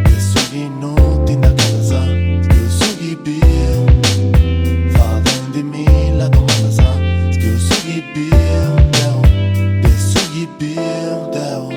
E sughi nuti da casa, schiu sughi bio. Favendi la domanda sa, schiu sughi bio, deo. E sughi bio, deo.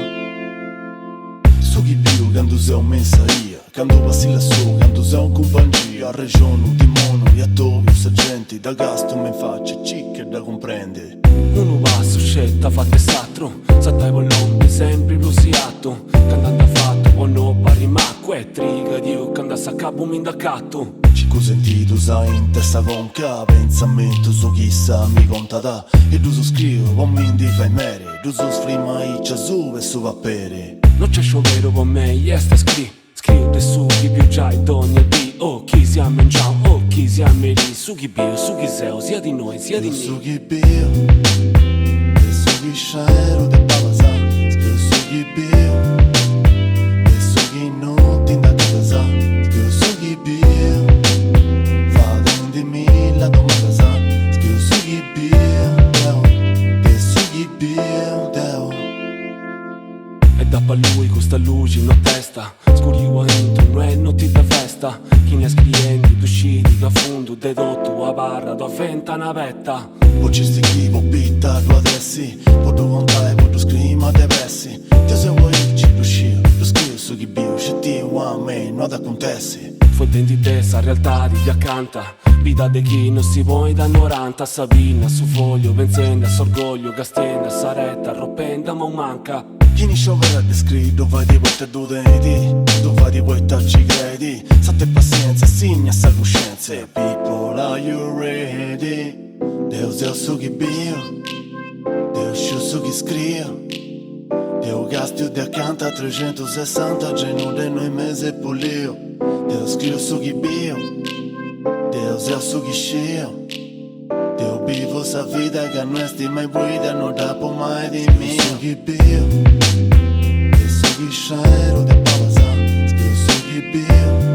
Sughi bio, quando sei un mensaia, quando passi lassù, quando sei un compagnia, a regione, di mono, e a tovi, sergenti, da gasto, me faccia, cicche da comprende. Uno passo, scelta, fatte satro, sattai con l'ombre, sempre blusiato, cantando fatto, buono pari macque, e triga di io, canta saccapo mi indaccato. Cico sentito, sai, in testa con ca, pensamento su chissà, mi conta da, e tu so scrivo, con me di fai mere, tu so sfrima, i su e su va pere. Non c'è sciopero con me, sta scrivo su chi più già e donne di, oh chi siamo in già, oh chi siamo lì, su chi bio, su chi sei, sia di noi, sia di Su noi. chi bio, e su chi sciaero de palasa, scrivo su chi bio, e su chi nuti da casa, scrivo su chi bio. Favendi la domanda sa, scrivo su chi bio, deo. E su chi bio, deo. E da pa' lui questa luce in testa, scurivo entro, non è notte da festa. Chi ne scrienti, usciti da fondo, dedotto a barra, da venta una vetta. Voci stichivo, bitta, tu adessi, posso contare, posso scrivere te pessi. Te se vuoi ci riuscire, lo scrivo su chi bio, c'è Dio a me, non da contessi. Fonte di testa, realtà di accanta, vita di chi non si vuoi da 90. Sabina, su foglio, benzenda, sorgoglio, castenda, saretta, ropenda, ma manca. Chi ne sciopera di scritto, vai di volta tu denti, tu vai di volta ci credi. Sate pazienza, signa sta coscienza. People, are you ready? Deus è su chi bio, Deus sciu su chi scrive. Deus gastio di accanto a 360, geno de noi mese pulio. Deus scrivo su chi bio, Deus è su chi scio. Deus vivo sa vita che non sti mai guida, non dopo mai di mio. Su chi bio, e su chi sciaero de palasa, scrivo su chi bio,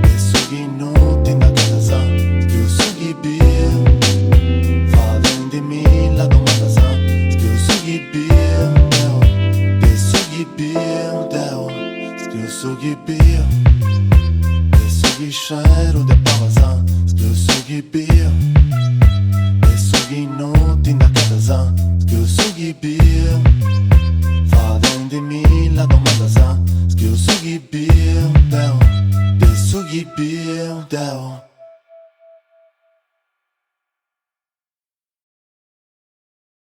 e su chi nuti da casa, scrivo su chi bio. Favendi la domanda sa, scrivo su chi bio, deo. E su chi bio, deo. Scrivo su chi bio, e su chi sciaero de palasa, scrivo su chi bio. E su chi nuti da casa, scrivo su chi bio. Favendi la domanda sa, scrivo su chi bio, deo. E su chi bio, deo.